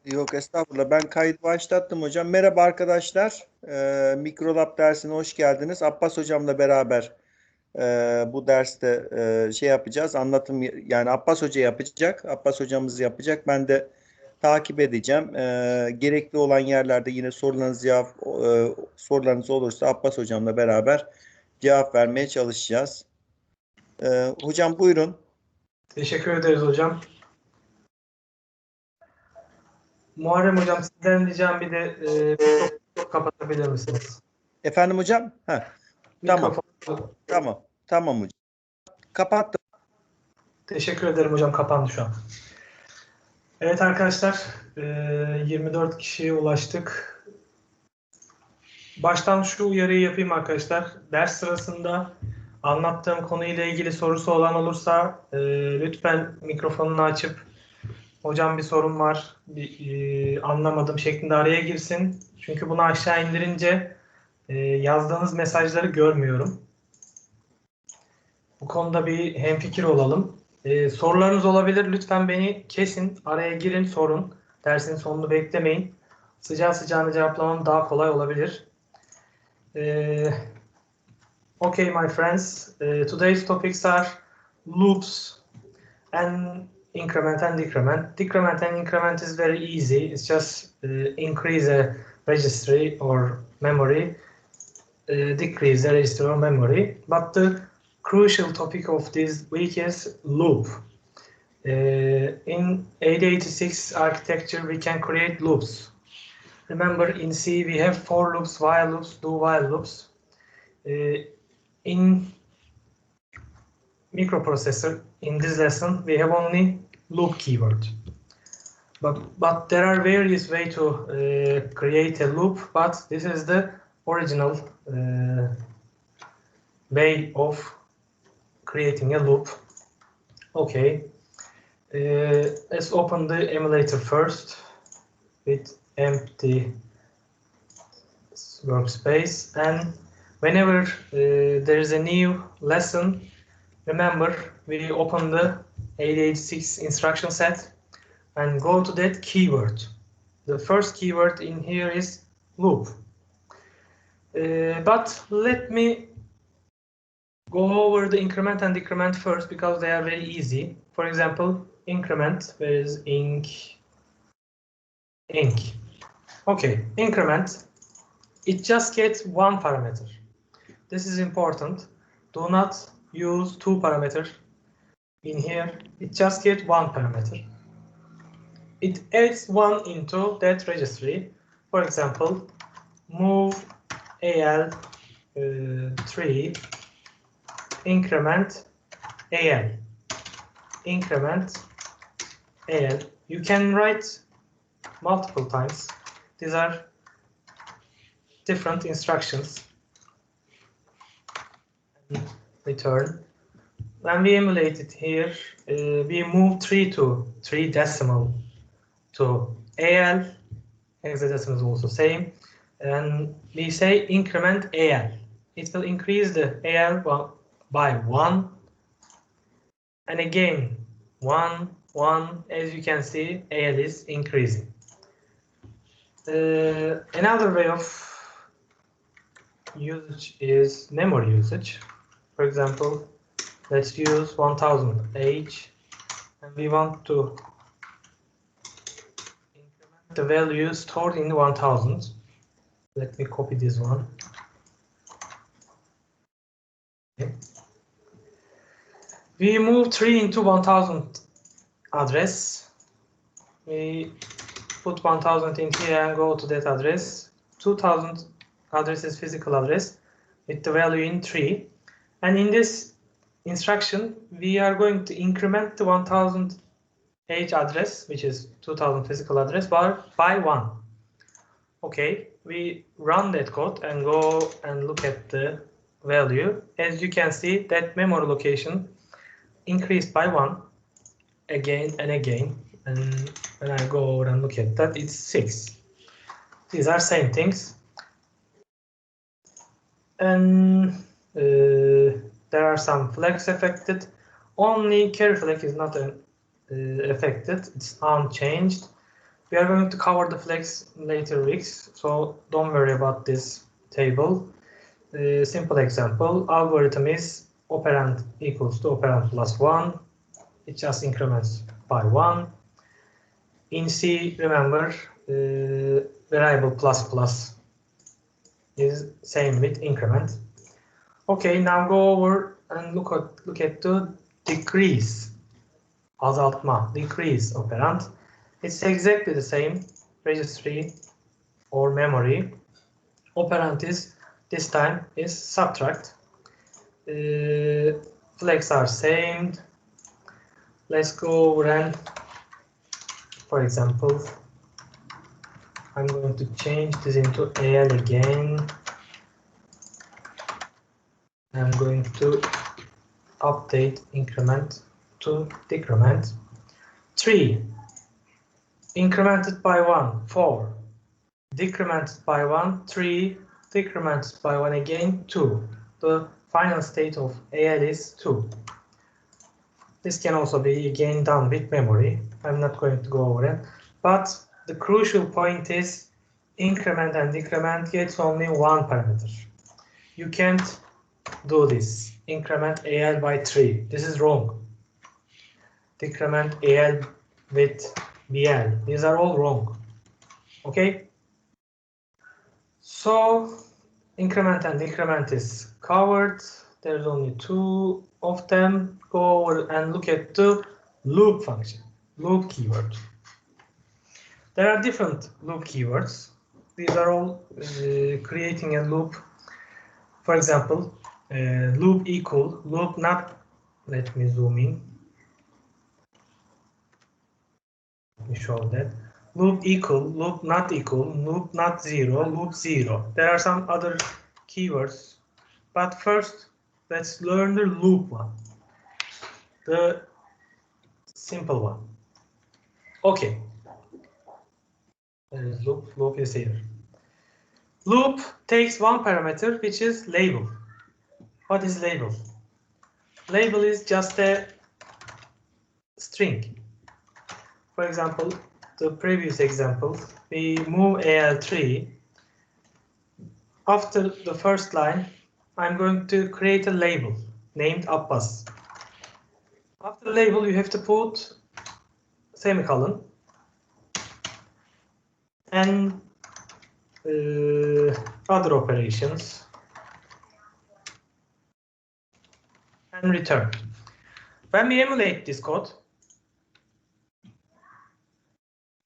Yok estağfurullah. Ben kayıt başlattım hocam. Merhaba arkadaşlar. Mikrolab dersine hoş geldiniz. Abbas hocamla beraber bu derste şey yapacağız. Anlatım yani Abbas hoca yapacak. Abbas hocamız yapacak. Ben de takip edeceğim. Gerekli olan yerlerde yine sorularınız olursa Abbas hocamla beraber cevap vermeye çalışacağız. Hocam buyurun. Teşekkür ederiz hocam. Muharrem hocam sizden ricam bir de mikrofonu kapatabilir misiniz? Efendim hocam? Tamam. Mikrofonu. Tamam hocam. Kapattım. Teşekkür ederim hocam. Kapandı şu an. Evet arkadaşlar, 24 kişiye ulaştık. Baştan şu uyarıyı yapayım arkadaşlar. Ders sırasında anlattığım konuyla ilgili sorusu olan olursa lütfen mikrofonunu açıp hocam bir sorun var, anlamadım şeklinde araya girsin. Çünkü bunu aşağı indirince yazdığınız mesajları görmüyorum. Bu konuda bir hemfikir olalım. Sorularınız olabilir. Lütfen beni kesin. Araya girin, sorun. Dersin sonunu beklemeyin. Sıcağı sıcağına cevaplamam daha kolay olabilir. Okay, my friends. Today's topics are loops and increment and decrement. Decrement and increment is very easy. It's just increase a registry or memory, decrease the registry or memory. But the crucial topic of this week is loop. In 8086 architecture, we can create loops. Remember, in C, we have for loops, while loops, do while loops. In microprocessor, in this lesson, we have only loop keyword. But there are various ways to create a loop, but this is the original way of creating a loop. Okay, let's open the emulator first with empty workspace, and whenever there is a new lesson, remember we open the 8086 instruction set and go to that keyword. The first keyword in here is loop. But let me go over the increment and decrement first because they are very easy. For example, increment, where is inc? Okay, increment, it just gets one parameter. This is important. Do not use two parameters in here. It just gets one parameter. It adds one into that registry. For example, move AL3, increment AL, increment AL. You can write multiple times. These are different instructions. Return. When we emulate it here, we move 3 to 3 decimal to AL. Hexadecimal is also same. And we say increment AL. It will increase the AL by 1. And again, 1, 1. As you can see, AL is increasing. Another way of usage is memory usage. For example, let's use 1000H, and we want to increment the value stored in 1000. Let me copy this one. Okay. We move 3 into 1000 address. We put 1000 in here and go to that address. 2000 address is physical address with the value in 3. And in this instruction, we are going to increment the 1000H address, which is 2000 physical address, by 1. Okay, we run that code and go and look at the value. As you can see, that memory location increased by 1 again and again. And when I go over and look at that, it's 6. These are same things. And there are some flags affected. Only carry flag is not affected. It's unchanged. We are going to cover the flex in later weeks, so don't worry about this table. Simple example, algorithm is operand equals to operand plus 1. It just increments by 1. In C, remember, variable plus plus is same with increment. Okay, now go over and look at the decrease, azaltma, decrease operand. It's exactly the same, registry or memory. Operand is this time is subtract. Flex are same. Let's go over and, for example, I'm going to change this into AL again. I'm going to update increment to decrement. 3, incremented by 1, 4, decremented by 1, 3, decremented by 1 again, 2. The final state of AL is 2. This can also be again done with memory. I'm not going to go over it. But the crucial point is increment and decrement gets only one parameter. You can't do this. Increment AL by 3. This is wrong. Decrement AL with BL. These are all wrong. Okay? So increment and decrement is covered. There's only 2 of them. Go over and look at the loop function, loop keyword. There are different loop keywords. These are all creating a loop. For example, loop equal, loop not. Let me zoom in. Let me show that. Loop equal, loop not equal, loop not 0, loop 0. There are some other keywords, but first let's learn the loop one, the simple one. Okay, there is loop, loop is here. Loop takes one parameter, which is label. What is label? Label is just a string. For example, the previous example, we move AL3. After the first line, I'm going to create a label named Abbas. After the label, you have to put semicolon and other operations and return. When we emulate this code,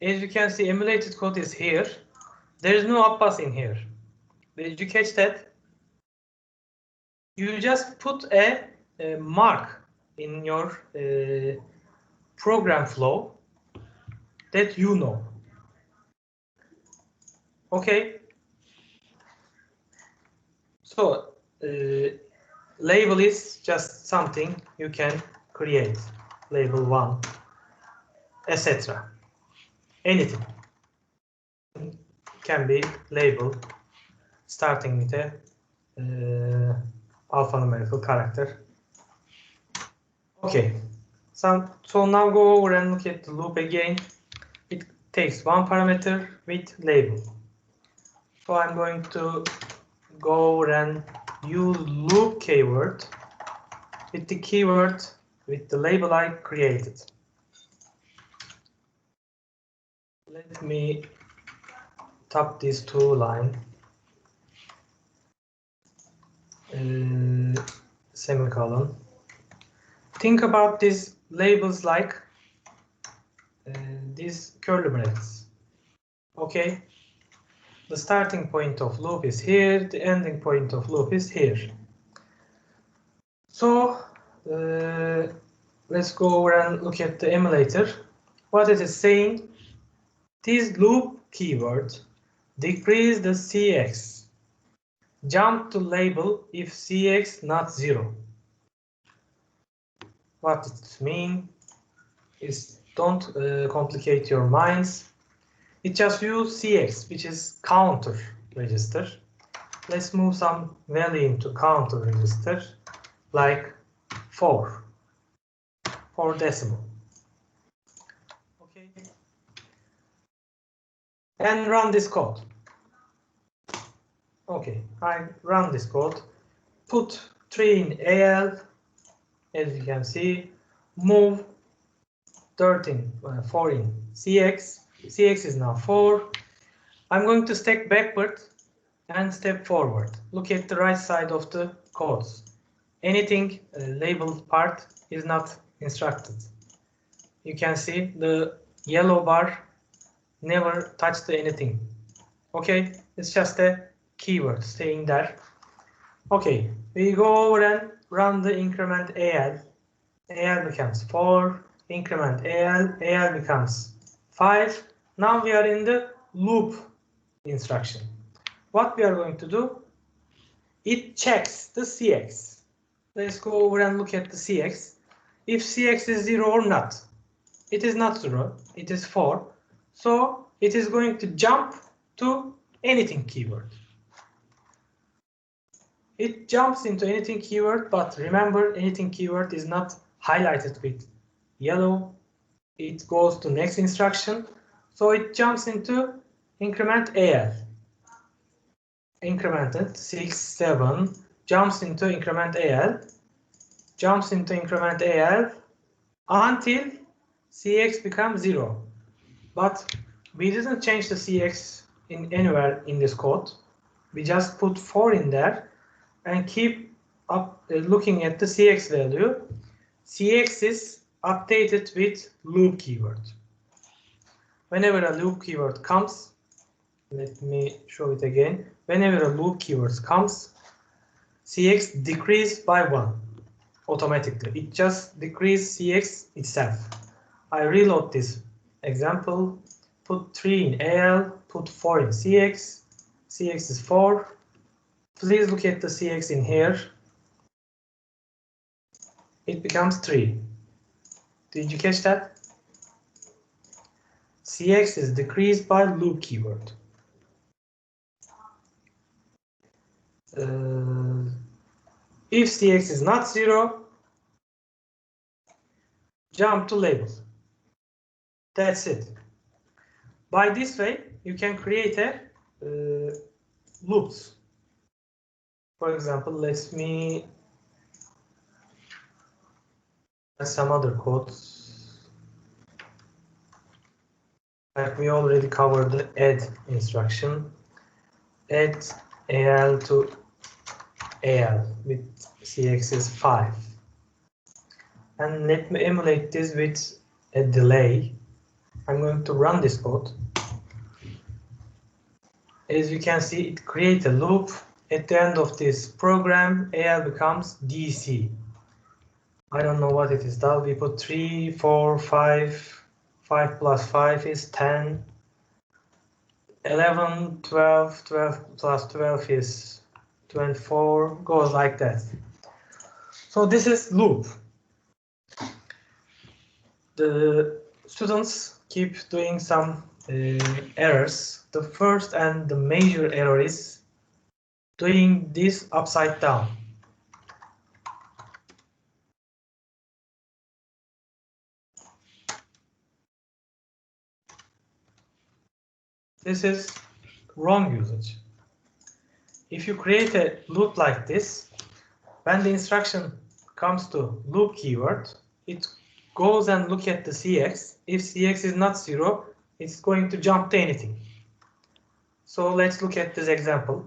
as you can see, emulated code is here. There is no Abbas in here. Did you catch that? You just put a mark in your program flow that you know. Okay. So label is just something you can create. Label 1, etc. Anything can be labeled starting with a alphanumerical character. Okay, so now go over and look at the loop again. It takes one parameter with label. So I'm going to go over and use loop keyword with the keyword with the label I created. Let me top these 2 lines. Semicolon. Think about these labels like these curly brackets. Okay, the starting point of loop is here, the ending point of loop is here. So let's go over and look at the emulator. What it is saying, this loop keyword decrease the CX. Jump to label if CX not 0. What it means is don't complicate your minds. It just use CX, which is counter register. Let's move some value into counter register, like 4 decimal. Okay. and run this code. Okay, I run this code, put 3 in AL, as you can see, move 4 in CX. CX is now 4. I'm going to stack backward and step forward. Look at the right side of the codes. Anything labeled part is not instructed. You can see the yellow bar never touched anything. Okay, it's just a keyword staying there. Okay, we go over and run the increment AL. AL becomes 4, increment AL, AL becomes 5. Now we are in the loop instruction. What we are going to do, it checks the CX. Let's go over and look at the CX. If CX is 0 or not, it is not 0, it is 4. So it is going to jump to anything keyword. It jumps into anything keyword, but remember, anything keyword is not highlighted with yellow. It goes to next instruction. So it jumps into increment AL. Incremented 6, 7, jumps into increment AL, jumps into increment AL until CX becomes 0. But we didn't change the CX in anywhere in this code. We just put 4 in there and keep up looking at the CX value. CX is updated with loop keyword. Whenever a loop keyword comes, let me show it again. Whenever a loop keyword comes, CX decrease by 1 automatically. It just decreases CX itself. I reload this example, put 3 in AL, put 4 in CX. CX is 4. Please look at the CX in here. It becomes 3. Did you catch that? CX is decreased by loop keyword. If CX is not 0, jump to label. That's it. By this way, you can create a loops. For example, let me add some other codes. Like we already covered the add instruction. Add AL to AL with CX is 5. And let me emulate this with a delay. I'm going to run this code. As you can see, it creates a loop. At the end of this program, AL becomes DC. I don't know what it is. That we put 3, 4, 5. 5 plus 5 is 10. 11, 12, 12 plus 12 is 24. Goes like that. So this is loop. The students keep doing some errors. The first and the major error is doing this upside down. This is wrong usage. If you create a loop like this, when the instruction comes to loop keyword, it goes and look at the CX. If CX is not 0, it's going to jump to anything. So let's look at this example.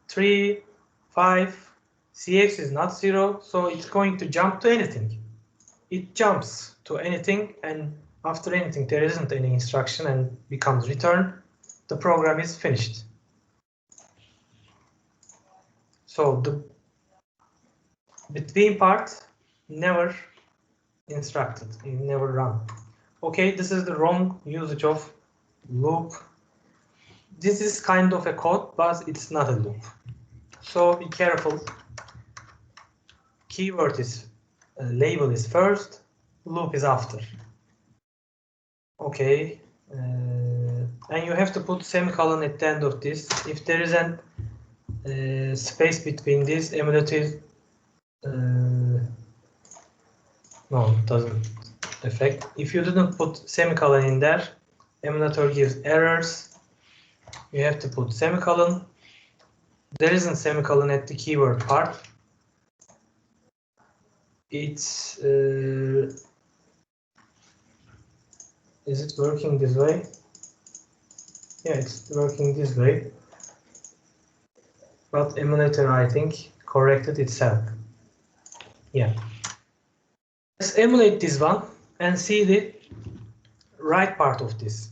3, 5, CX is not 0, so it's going to jump to anything. It jumps to anything, and after anything there isn't any instruction and becomes return. The program is finished. So the between part never instructed, it never run. Okay, this is the wrong usage of loop. This is kind of a code, but it's not a loop. So be careful. Keyword is label is first, loop is after. Okay, and you have to put semicolon at the end of this. If there is an space between this, emulative no, it doesn't affect. If you didn't put semicolon in there, Emulator gives errors. You have to put semicolon. There isn't semicolon at the keyword part. It's is it working this way? Yeah, it's working this way. But emulator, I think, corrected itself. Yeah. Let's emulate this one and see the right part of this.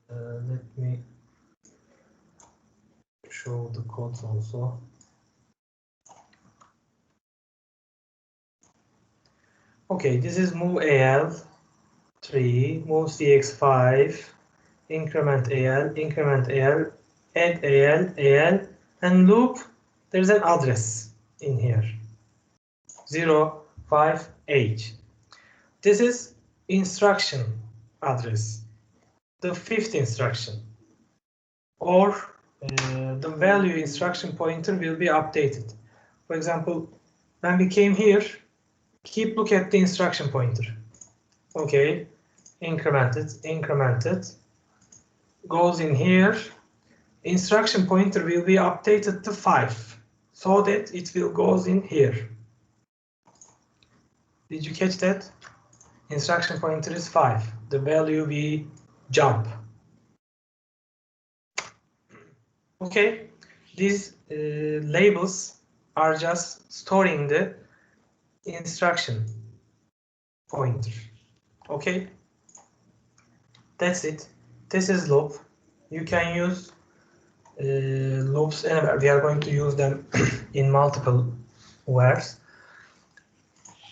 Let me show the codes also. Okay, this is move AL 3, move CX 5, increment AL, add AL, and loop. There's an address in here, 058. This is instruction address, the fifth instruction, or the value instruction pointer will be updated. For example, when we came here, keep look at the instruction pointer. Okay, incremented, goes in here. Instruction pointer will be updated to 5, so that it will goes in here. Did you catch that? Instruction pointer is 5. The value we jump. Okay, these labels are just storing the instruction pointer. Okay, that's it. This is loop. You can use loops anywhere. We are going to use them in multiple ways.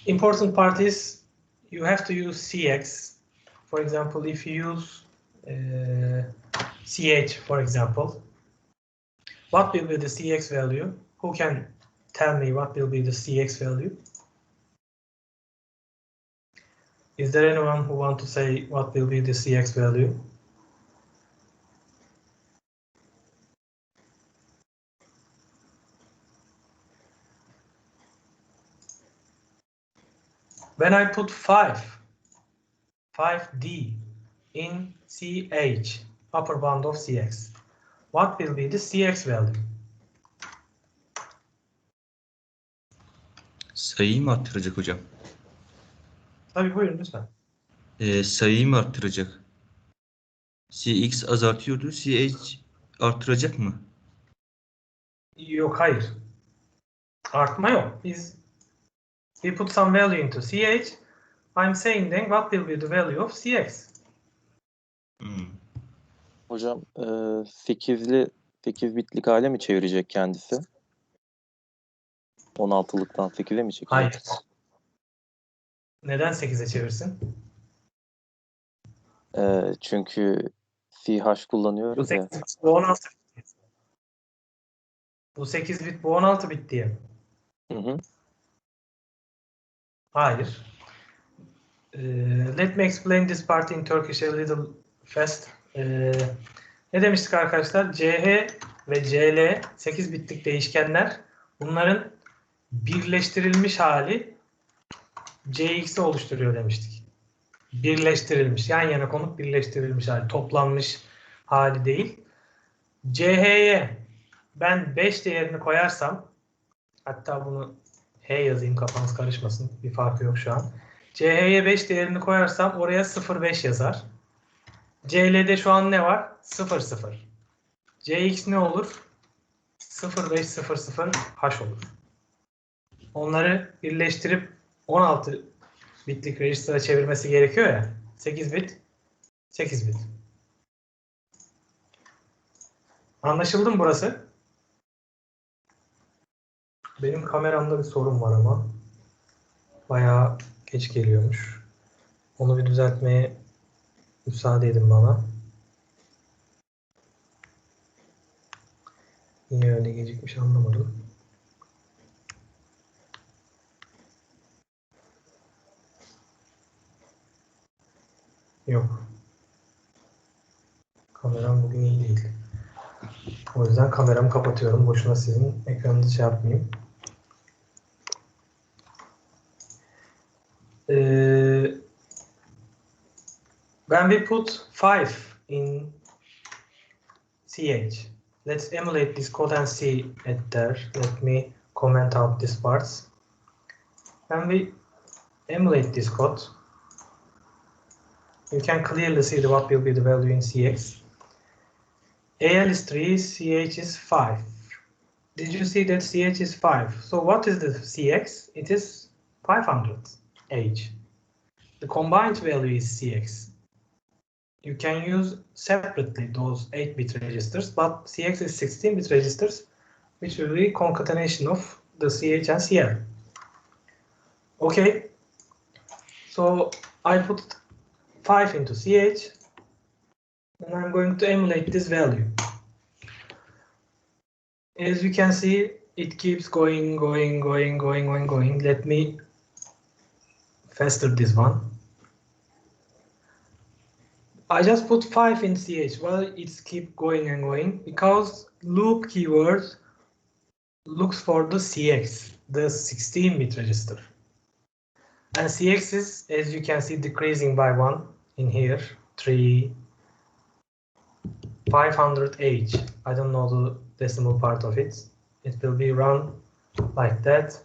Important part is you have to use CX. For example, if you use CH, for example, what will be the CX value? Who can tell me what will be the CX value? Is there anyone who wants to say what will be the CX value? When I put 5D in CH, upper bound of CX, what will be the CX value? Sayıyı mı arttıracak hocam? Tabii buyurun lütfen. Sayıyı mı arttıracak? CX azaltıyordu. CH arttıracak mı? Yok, hayır. Artma yok. We put some value into CH. I'm saying then what will be the value of CX? Hocam 8 bitlik hale mi çevirecek kendisi? 16'lıktan 8'e mi çekecek? Hayır. Neden 8'e çevirsin? Çünkü CH kullanıyoruz Bu ya. 8 bit, bu 16 bit. Bu 8 bit, bu 16 bit diye. Hı. Hayır. Let me explain this part in Turkish a little fast. Ne demiştik arkadaşlar? CH ve CL 8 bitlik değişkenler. Bunların birleştirilmiş hali CX'i oluşturuyor demiştik. Birleştirilmiş, yan yana konup birleştirilmiş hali, toplanmış hali değil. CH'ye ben 5 değerini koyarsam, hatta bunu H yazayım kafanız karışmasın, bir farkı yok şu an. CH'ye 5 değerini koyarsam oraya 0,5 yazar. CL'de şu an ne var? 0,0. CX ne olur? 0,500 H olur. Onları birleştirip 16 bitlik register'a çevirmesi gerekiyor ya. 8 bit, 8 bit. Anlaşıldı mı burası? Benim kameramda bir sorun var ama. Bayağı geç geliyormuş. Onu bir düzeltmeye müsaade edin bana. Niye öyle gecikmiş anlamadım. Yok. Kameram bugün iyi değil. O yüzden kameramı kapatıyorum. Boşuna sizin ekranınızı şey yapmayayım. When we put 5 in CH, let's emulate this code and see it there. Let me comment out these parts. When we emulate this code, you can clearly see what will be the value in CX. AL is 3, CH is 5. Did you see that CH is 5? So what is the CX? It is 500 H. The combined value is CX. You can use separately those 8-bit registers, but CX is 16-bit registers, which will be concatenation of the CH and CL. Okay, so I put 5 into CH, and I'm going to emulate this value. As you can see, it keeps going. Let me faster this one. I just put 5 in CH. Well, it's keep going and going because loop keyword looks for the CX, the 16-bit register. And CX is, as you can see, decreasing by 1 in here, 3, 500H. I don't know the decimal part of it. It will be run like that.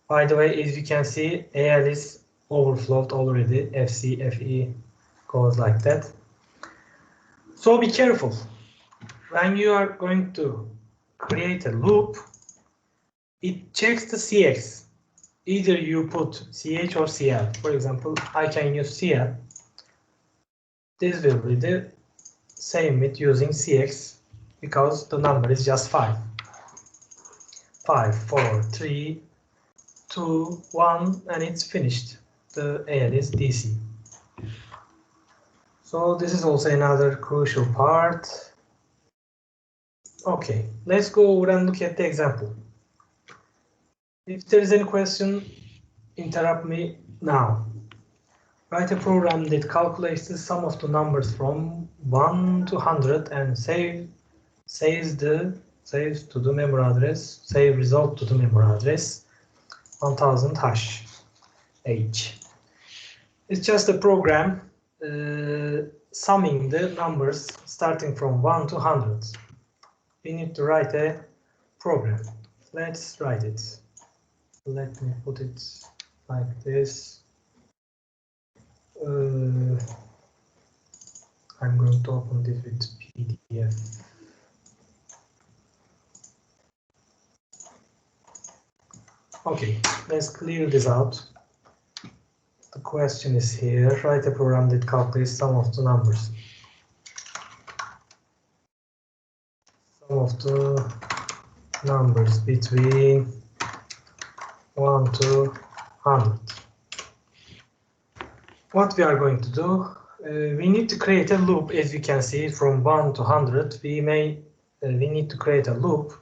By the way, as you can see, AL is overflowed already. FC, FE goes like that. So be careful. When you are going to create a loop, it checks the CX. Either you put CH or CL. For example, I can use CL. This will be the same with using CX because the number is just 5. 5, 4, 3, 2, 1, and it's finished. The AL is DC. So this is also another crucial part. Okay, let's go over and look at the example. If there is any question, interrupt me now. Write a program that calculates the sum of the numbers from 1 to 100 and saves to the memory address, save result to the memory address 1000 hash H. It's just a program summing the numbers starting from 1 to 100. We need to write a program. Let's write it. Let me put it like this. I'm going to open this with PDF. Okay, let's clear this out. The question is here, write a program that calculates sum of the numbers. Sum of the numbers between 1 to 100. What we are going to do, we need to create a loop. As you can see, from 1 to 100, we need to create a loop.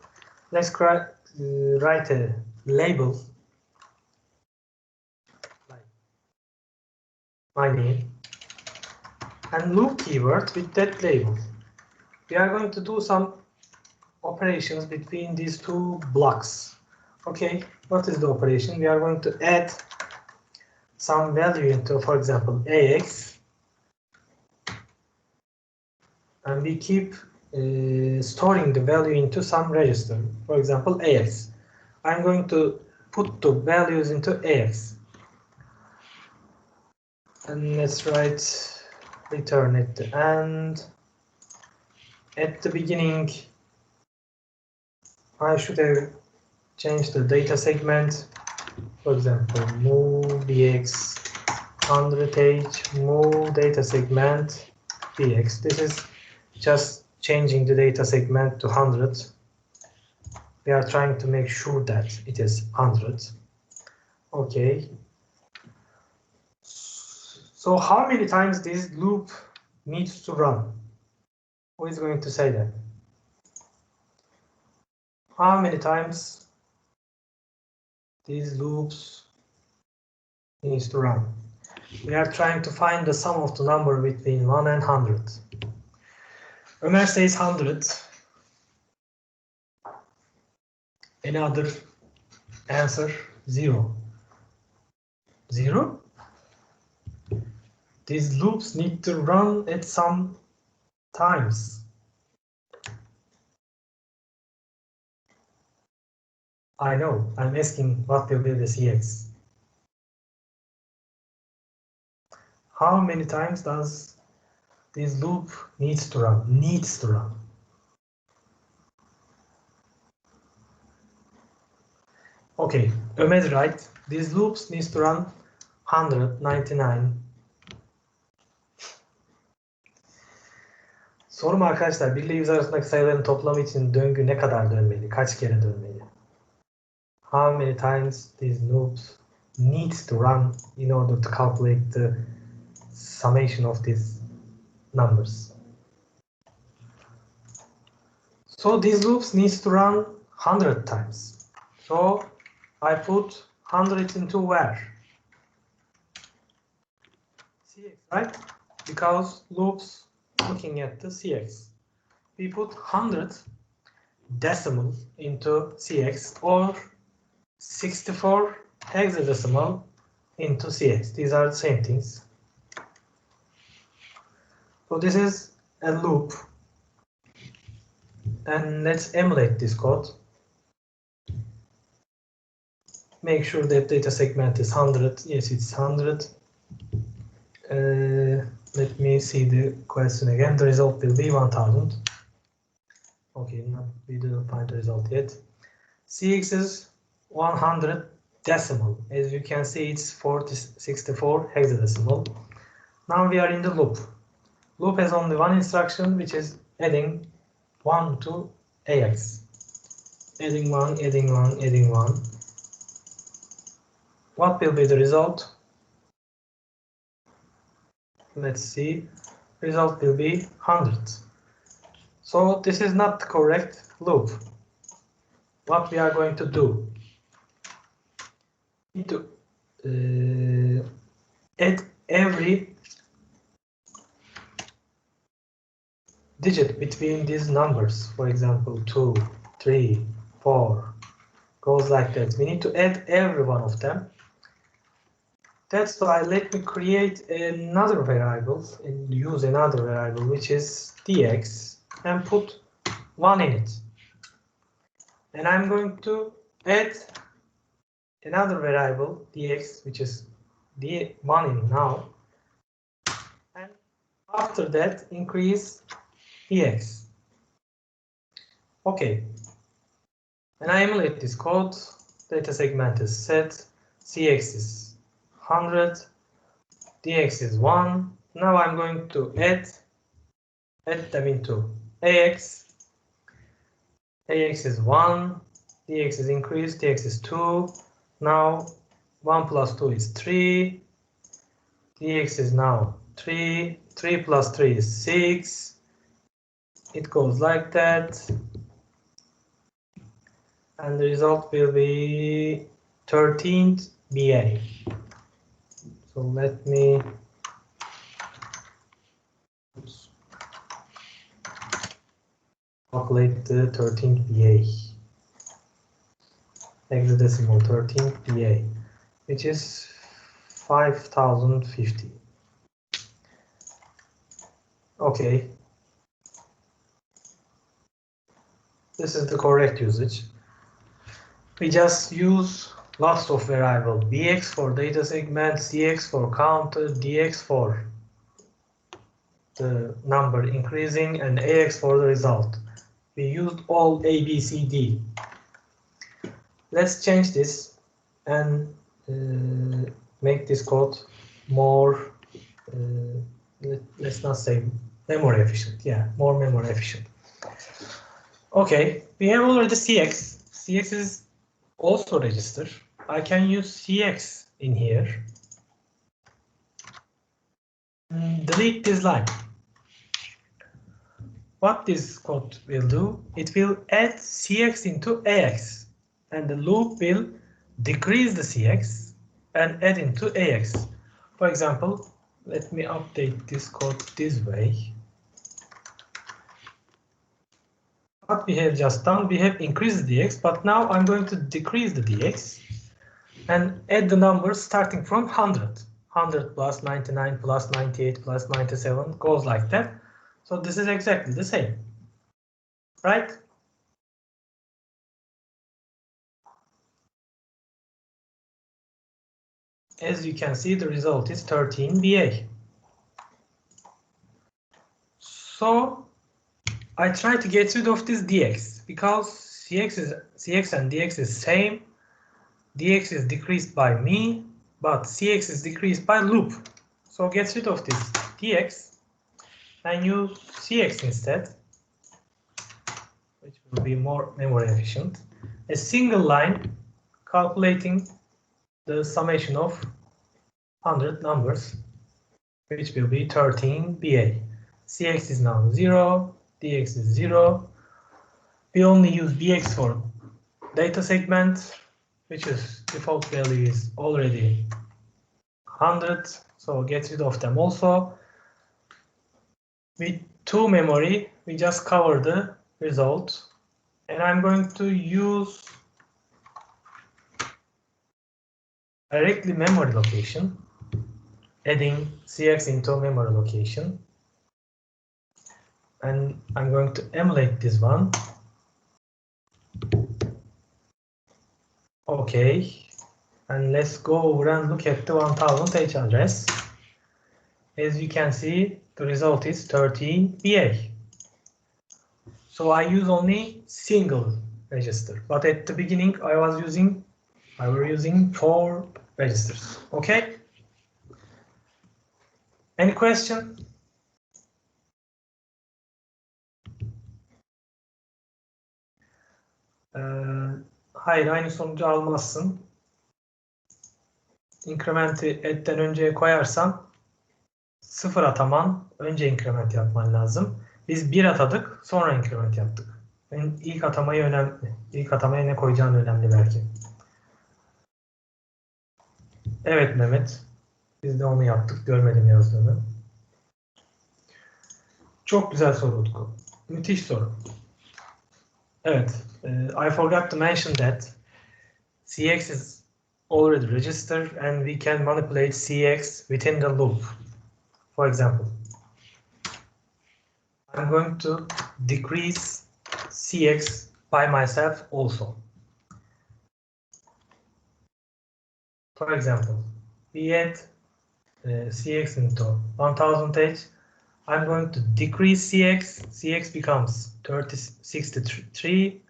Let's write a label like my name and loop keyword with that label. We are going to do some operations between these two blocks. Okay, what is the operation? We are going to add some value into, for example, AX, and we keep storing the value into some register, for example, AX. I'm going to put the values into AX. And let's write return at the end. At the beginning, I should have changed the data segment. For example, move BX 100H, move data segment BX. This is just changing the data segment to 100. We are trying to make sure that it is 100. Okay. So how many times this loop needs to run? Who is going to say that? How many times these loops needs to run? We are trying to find the sum of the number between 1 and 100. Ömer says 100. Any other answer? 0. 0? these loops need to run at some times. I know, I'm asking what will be the CX. How many times does this loop needs to run? Okay, Ömer is right. These loops needs to run 199. Sorum arkadaşlar, bir ile 100 arasındaki sayıların toplamı için döngü ne kadar dönmeli? Kaç kere dönmeli? How many times these loops needs to run in order to calculate the summation of these numbers? So these loops needs to run 100 times. So I put 100 into where? CX, right? Because loops looking at the CX. We put 100 decimal into CX or 64 hexadecimal into CX. These are the same things. So this is a loop. And let's emulate this code. Make sure that data segment is 100. Yes, it's 100. Let me see the question again. The result will be 1000. Okay, no, we didn't find the result yet. CX is 100 decimal. As you can see, it's 64 hexadecimal. Now we are in the loop. Loop has only one instruction, which is adding 1 to AX. Adding 1, adding 1, adding 1. What will be the result? Let's see. Result will be 100. So this is not the correct loop. What we are going to do? We need to add every digit between these numbers. For example, 2, 3, 4, goes like that. We need to add every one of them. That's why let me create another variable and use another variable, which is dx, and put 1 in it. And I'm going to add another variable dx, which is d1 in now, and after that increase dx. Okay, and I emulate this code. Data segment is set, cx is 100, dx is 1. Now I'm going to add them into ax. Ax is 1, dx is increased, dx is 2. Now 1 plus 2 is 3. Dx is now 3. 3 plus 3 is 6. It goes like that. And the result will be 13th BA. So let me calculate the 13th BA. Hexadecimal 13th BA, which is 5050. Okay. This is the correct usage. We just use lots of variables. bx for data segment, cx for counter, dx for the number increasing, and ax for the result. We used all A, B, C, D. Let's change this and make this code more, let's not say memory efficient. Yeah, more memory efficient. Okay, we have already CX. CX is also register. I can use CX in here. Delete this line. What this code will do, it will add CX into AX, and the loop will decrease the CX and add into AX. For example, let me update this code this way. What we have just done, we have increased the dx, but now I'm going to decrease the dx and add the numbers starting from 100. 100 plus 99 plus 98 plus 97 goes like that. So this is exactly the same, right? As you can see, the result is 13BA. So I try to get rid of this dx because cx and dx is same. Dx is decreased by me, but cx is decreased by loop. So get rid of this dx and use cx instead, which will be more memory efficient. A single line calculating the summation of 100 numbers, which will be 13BA. Cx is now 0, dx is 0. We only use bx for data segment, which is default value is already 100, so get rid of them also. With 2 memory, we just cover the result, and I'm going to use directly memory location, adding cx into memory location, and I'm going to emulate this one. Okay, and let's go over and look at the 1000H address. As you can see, the result is 13BA. So I use only single register, but at the beginning I was using 4 registers. Okay. Any question? Hayır, aynı sonucu almazsın. İnkrementi add'den önceye koyarsan 0 ataman, önce inkrement yapman lazım. Biz 1 atadık, sonra inkrement yaptık. Yani ilk atamayı önemli. İlk atamaya ne koyacağın önemli belki. Evet Mehmet. Biz de onu yaptık. Görmedim yazdığını. Çok güzel soru Utku. Müthiş soru. Evet. I forgot to mention that CX is already registered and we can manipulate CX within the loop. For example, I'm going to decrease CX by myself also. For example, we add CX into 1000H. I'm going to decrease CX. CX becomes 63,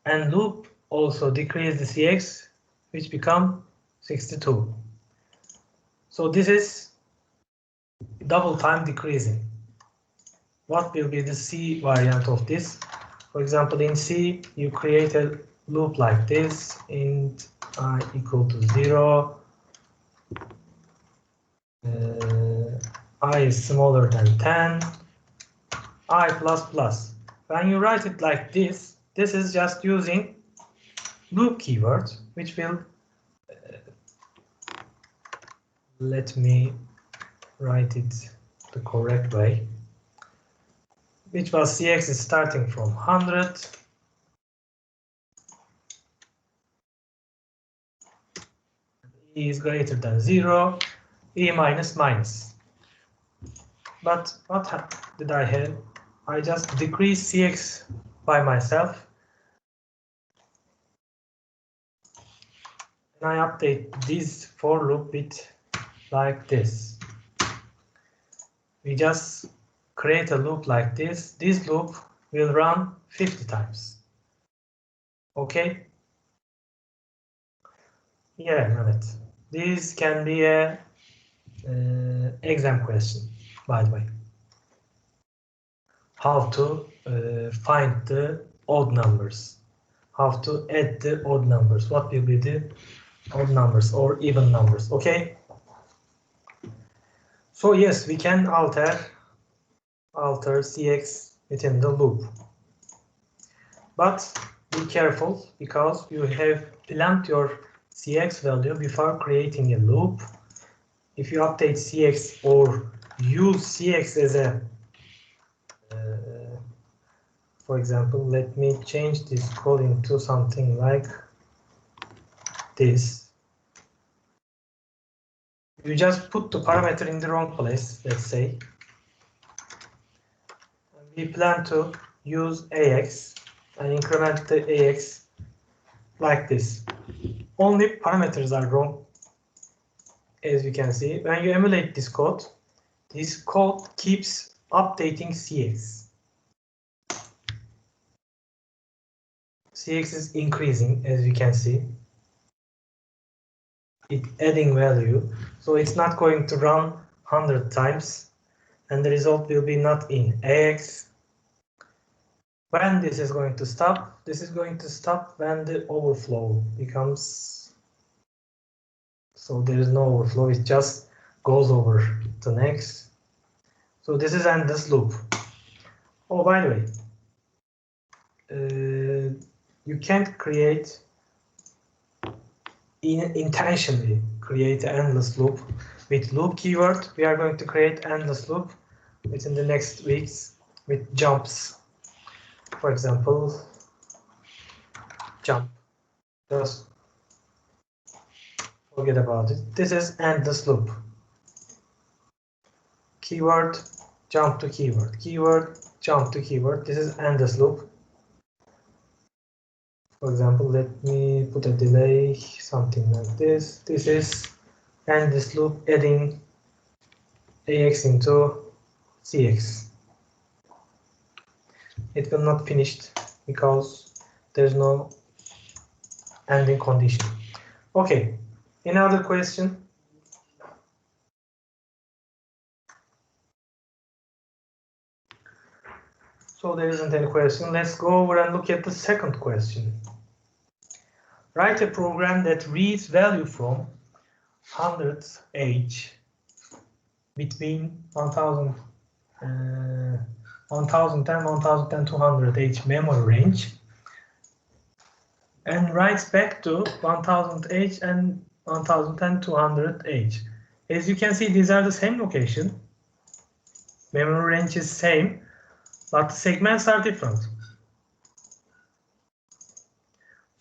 and loop also decrease the CX, which become 62. So this is double time decreasing. What will be the C variant of this? For example, in C, you create a loop like this, int I equal to 0, I is smaller than 10, I plus plus. When you write it like this, this is just using loop keyword, which will, let me write it the correct way, which was CX is starting from 100, E is greater than 0, E minus minus. But what did I have? I just decrease CX by myself. And I update this for loop with like this. We just create a loop like this. This loop will run 50 times. Okay? Yeah, Mehmet. This can be a exam question, by the way. How to find the odd numbers. How to add the odd numbers. What will be the odd numbers or even numbers? Okay. So yes, we can alter CX within the loop. But be careful because you have planned your CX value before creating a loop. If you update CX or use CX as a, for example, let me change this code into something like this. you just put the parameter in the wrong place, let's say. We plan to use AX and increment the AX like this. Only parameters are wrong, as you can see. When you emulate this code keeps updating CX. CX is increasing, as you can see. It adding value, so it's not going to run 100 times, and the result will be not in AX. When this is going to stop? This is going to stop when the overflow becomes. So there is no overflow, it just goes over to next. So this is endless loop. Oh, by the way, you can't create intentionally create an endless loop with loop keyword. We are going to create endless loop within the next weeks with jumps. For example, jump. Just forget about it. This is endless loop. Keyword, jump to keyword. Keyword, jump to keyword. This is endless loop. For example, let me put a delay, something like this. This is endless loop adding AX into CX. It will not finish because there's no ending condition. Okay, another question. So there isn't any question. Let's go over and look at the second question. Write a program that reads value from 100th age between 1010 200H memory range and writes back to 1000H and 1010 200H. As you can see, these are the same location. Memory range is same, but the segments are different.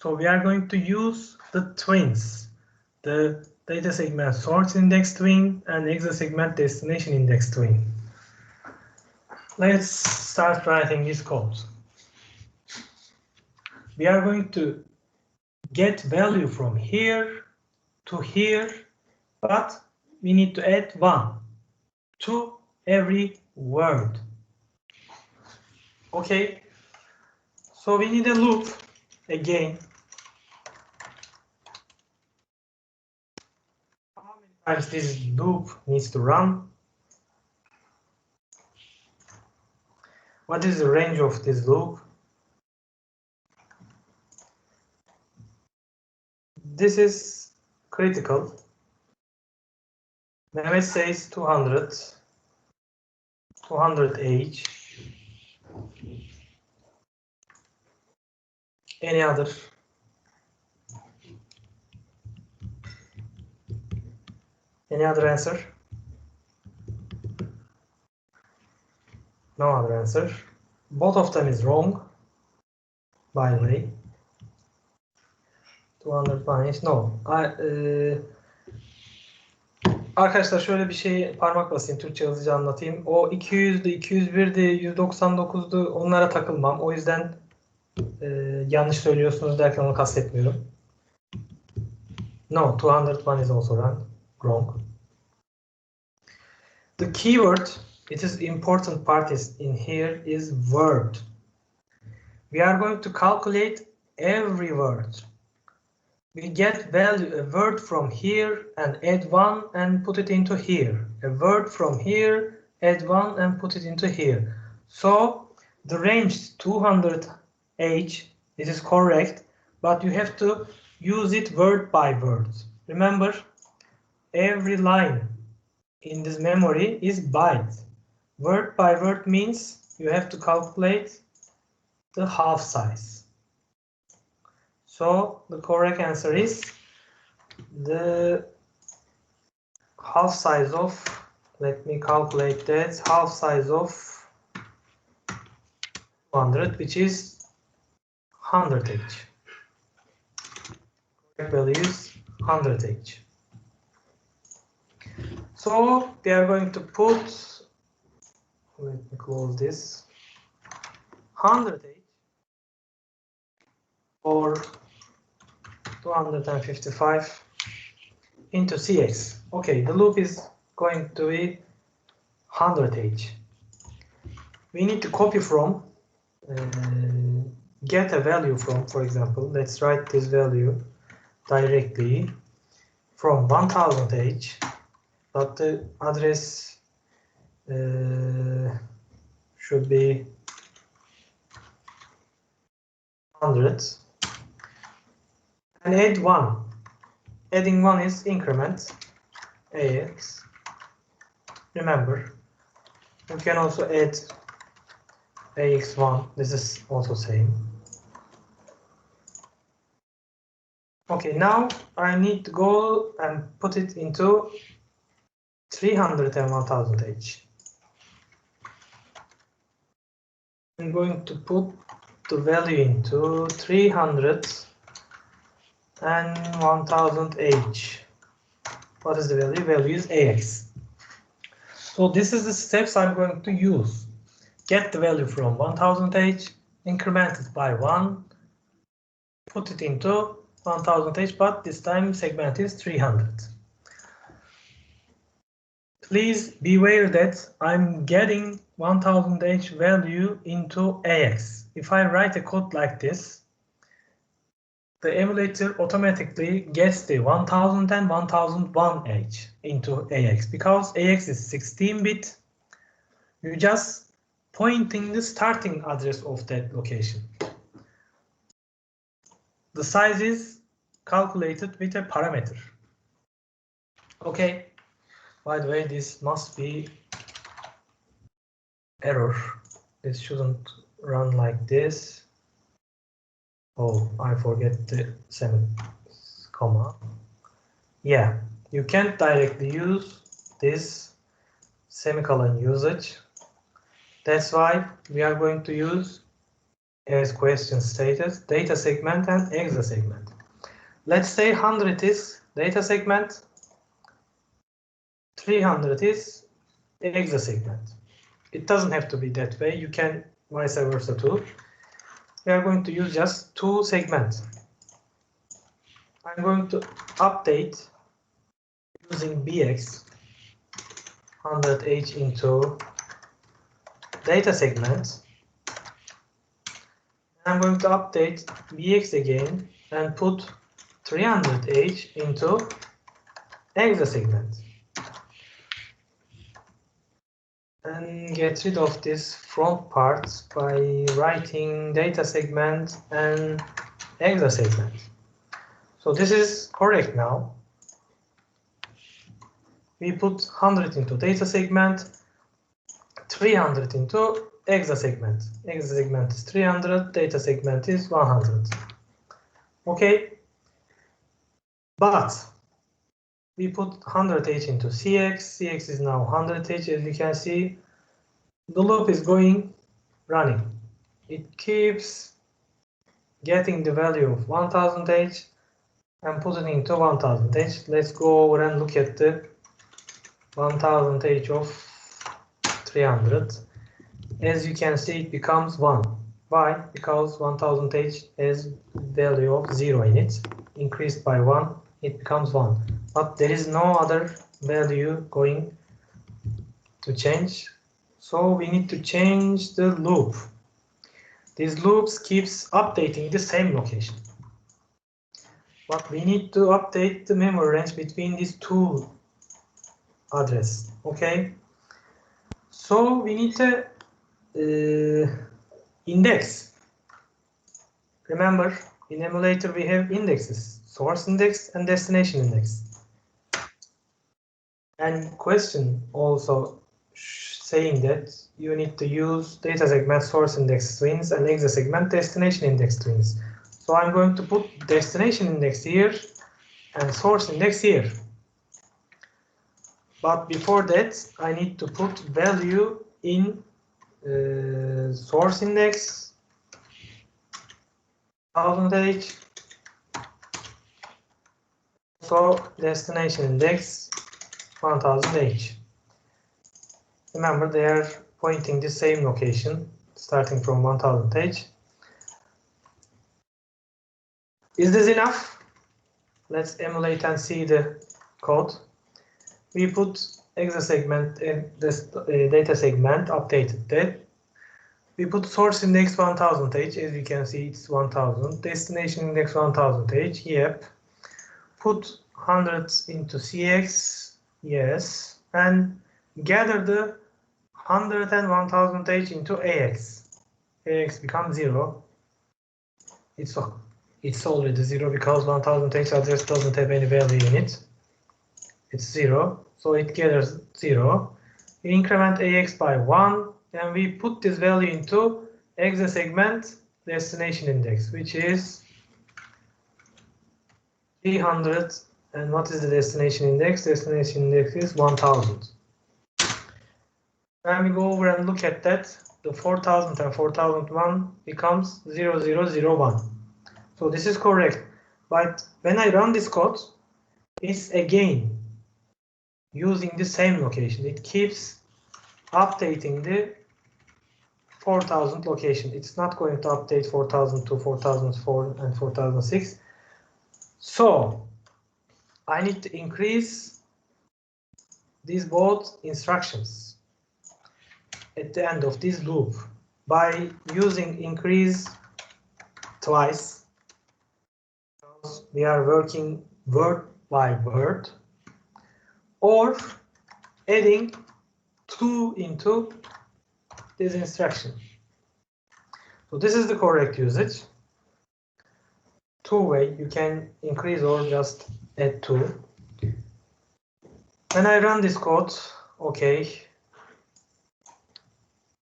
So we are going to use the twins, the data segment source index twin and exit segment destination index twin. Let's start writing this code. We are going to get value from here to here, but we need to add 1 to every word. Okay, so we need a loop again. How many times this loop needs to run? What is the range of this loop? This is critical. Mehmet says 200H. Any other? Any other answer? No other answer. Both of them is wrong, by the way. 200 no. Arkadaşlar şöyle bir şey parmak basayım, Türkçe hızlıca anlatayım. O 200'dü, 201'di, 199'du, onlara takılmam. O yüzden yanlış söylüyorsunuz derken onu kastetmiyorum. No, 201 is also wrong. The keyword, it is important part is in here is word. We are going to calculate every word. We get value, a word from here and add 1 and put it into here. A word from here, add 1 and put it into here. So the range 200H, this is correct, but you have to use it word by word. Remember, every line in this memory is byte. Word by word means you have to calculate the half size. So the correct answer is the half size of, let me calculate that, half size of 200, which is 100H. Correct value is 100H. So we are going to put, let me close this, 100H or 255 into CX. Okay, the loop is going to be 100H. We need to copy from, get a value from, for example, let's write this value directly from 1000H, but the address should be 100, and add 1. Adding 1 is increment AX. Remember, you can also add AX1. This is also same. Okay, now I need to go and put it into 300 and 1000H. I'm going to put the value into 300 and 1000H. What is the value? Value is AX. So this is the steps I'm going to use. Get the value from 1000H, increment it by 1, put it into 1000H, but this time segment is 300. Please be aware that I'm getting 1000H value into AX. If I write a code like this, the emulator automatically gets the 1000 and 1001H into AX. Because AX is 16-bit, you just pointing the starting address of that location. The size is calculated with a parameter. Okay. By the way, this must be error. This shouldn't run like this. Oh, I forget the comma. Yeah, you can't directly use this semicolon usage. That's why we are going to use, as question stated, data segment and exa segment. Let's say 100 is data segment, 300 is exa segment. It doesn't have to be that way. You can vice versa too. We are going to use just 2 segments. I'm going to update using bx 100H into data segment. I'm going to update bx again and put 300H into exa segment. And get rid of this front part by writing data segment and exa segment. So this is correct now. We put 100 into data segment, 300 into exa segment. Exa segment is 300, data segment is 100. Okay, but we put 100H into CX. CX is now 100H, as you can see. The loop is running. It keeps getting the value of 1000H and put it into 1000H. Let's go over and look at the 1000H of 300. As you can see, it becomes 1. Why? Because 1000H has value of 0 in it. Increased by 1, it becomes 1. But there is no other value going to change. So we need to change the loop. These loops keeps updating the same location. But we need to update the memory range between these 2 addresses. Okay. So we need to index. Remember, in emulator we have indexes, source index and destination index. And question also saying that you need to use data segment source index twins and exa segment destination index twins. So I'm going to put destination index here and source index here. But before that, I need to put value in source index 1000H. So destination index 1000H. Remember, they are pointing the same location, starting from 1000H. Is this enough? Let's emulate and see the code. We put exa segment in this data segment, updated that. We put source index 1000H, as you can see it's 1000. Destination index 1000H, yep. Put 100 into CX, yes. And gather the 100 and 1000H into AX. AX becomes 0. It's already 0 because 1000H address doesn't have any value in it. It's 0, so it gathers 0. We increment AX by 1, and we put this value into exa segment destination index, which is 300. And what is the destination index? Destination index is 1000. When we go over and look at that, the 4000 and 4001 becomes 0001. So this is correct. But when I run this code, it's again using the same location. It keeps updating the 4000 location. It's not going to update 4002, 4004, and 4006. So I need to increase these both instructions at the end of this loop by using increase twice. We are working word by word, or adding 2 into this instruction. So this is the correct usage. Two-way, you can increase or just add 2. When I run this code, okay,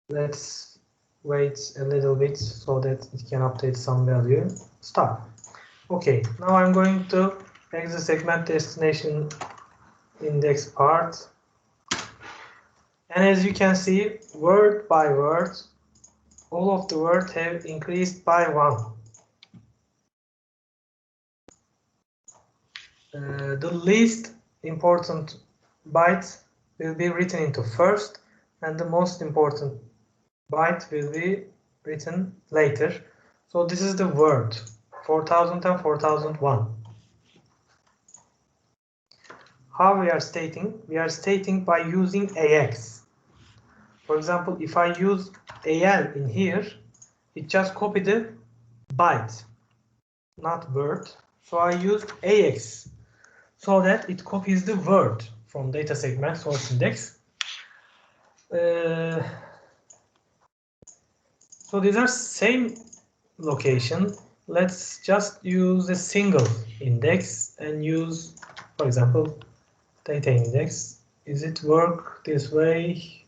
let's wait a little bit so that it can update some value. Stop. Okay, now I'm going to exa segment destination index part. And as you can see, word by word, all of the words have increased by 1. The least important byte will be written into first, and the most important byte will be written later. So this is the word 4000 and 4001. How we are stating? We are stating by using AX. For example, if I use AL in here, it just copied the byte, not word. So I used AX so that it copies the word from data segment source index. So these are same location. Let's just use a single index and use, for example, data index. Is it work this way?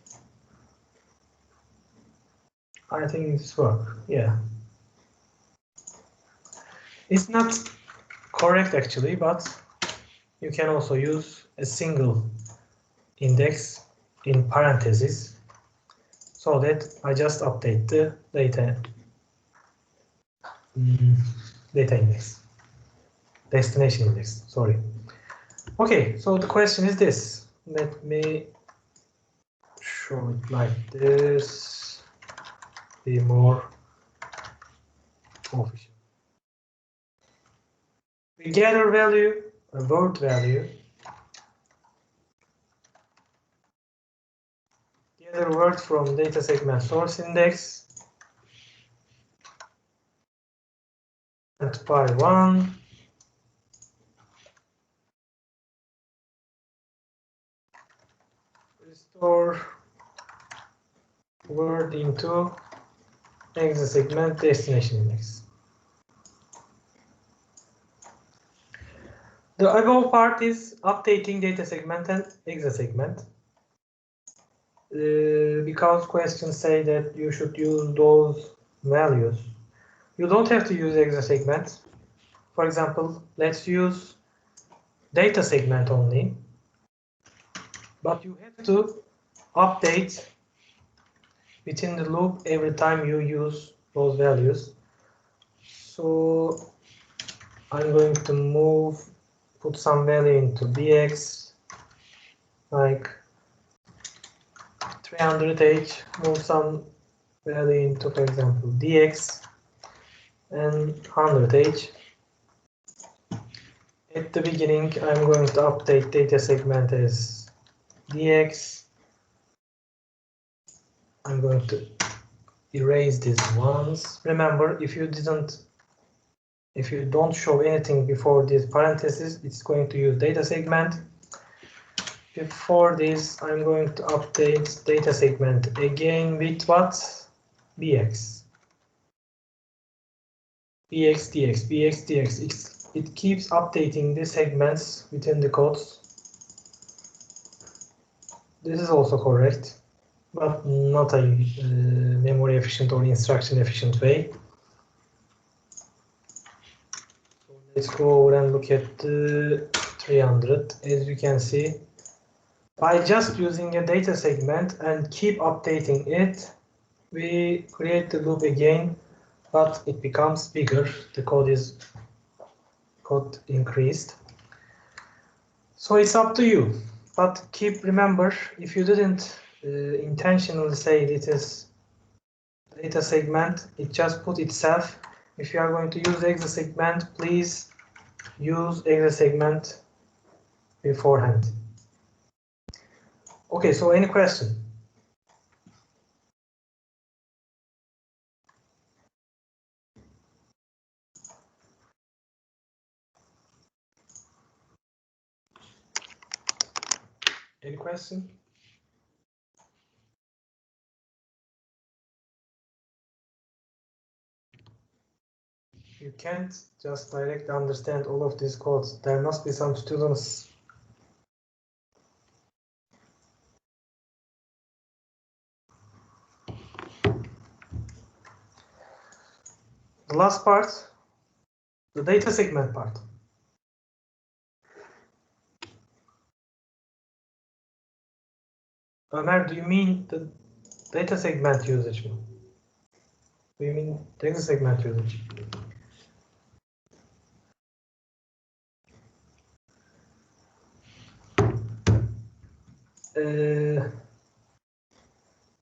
I think it's work. Yeah. It's not correct actually, but you can also use a single index in parentheses so that I just update the data index, destination index, sorry. Okay, so the question is this. Let me show it like this, be more official. We gather value, a word value, gather word from data segment source index, and by 1, restore word into exa segment destination index. The above part is updating data segment and exa segment. Because questions say that you should use those values. You don't have to use exa segment. For example, let's use data segment only. But you have to update within the loop every time you use those values. So I'm going to put some value into bx like 300h, move some value into, for example, dx, and 100h. At the beginning, I'm going to update data segment as dx. I'm going to erase these ones. Remember, if you don't show anything before these parentheses, it's going to use data segment. Before this, I'm going to update data segment again with what? bx. bx, dx, bx, dx. It keeps updating the segments within the codes. This is also correct, but not a memory efficient or instruction efficient way. So let's go over and look at the 300. As you can see, by just using a data segment and keep updating it, we create the loop again, but it becomes bigger. The code increased. So it's up to you. But remember, if you didn't intentionally say it is data segment, it just put itself. If you are going to use exa segment, please use exa segment beforehand. Okay, so any question? Any question? You can't just directly understand all of these codes. There must be some students. The last part, the data segment part. Ömer, do you mean the data segment usage? Do you mean data segment usage?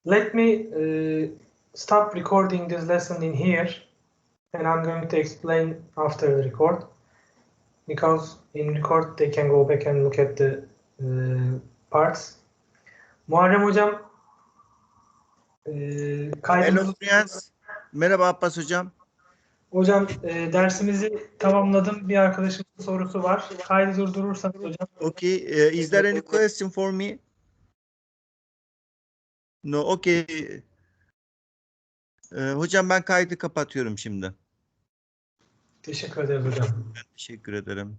Let me stop recording this lesson in here, and I'm going to explain after the record, because in record they can go back and look at the parts. Muharrem hocam, Hello friends. Merhaba Abbas hocam. Hocam dersimizi tamamladım. Bir arkadaşımın sorusu var. Kaydı durdurursanız hocam. Okay, is there any question for me? No, okay. Hocam ben kaydı kapatıyorum şimdi. Teşekkür ederiz hocam. Teşekkür ederim.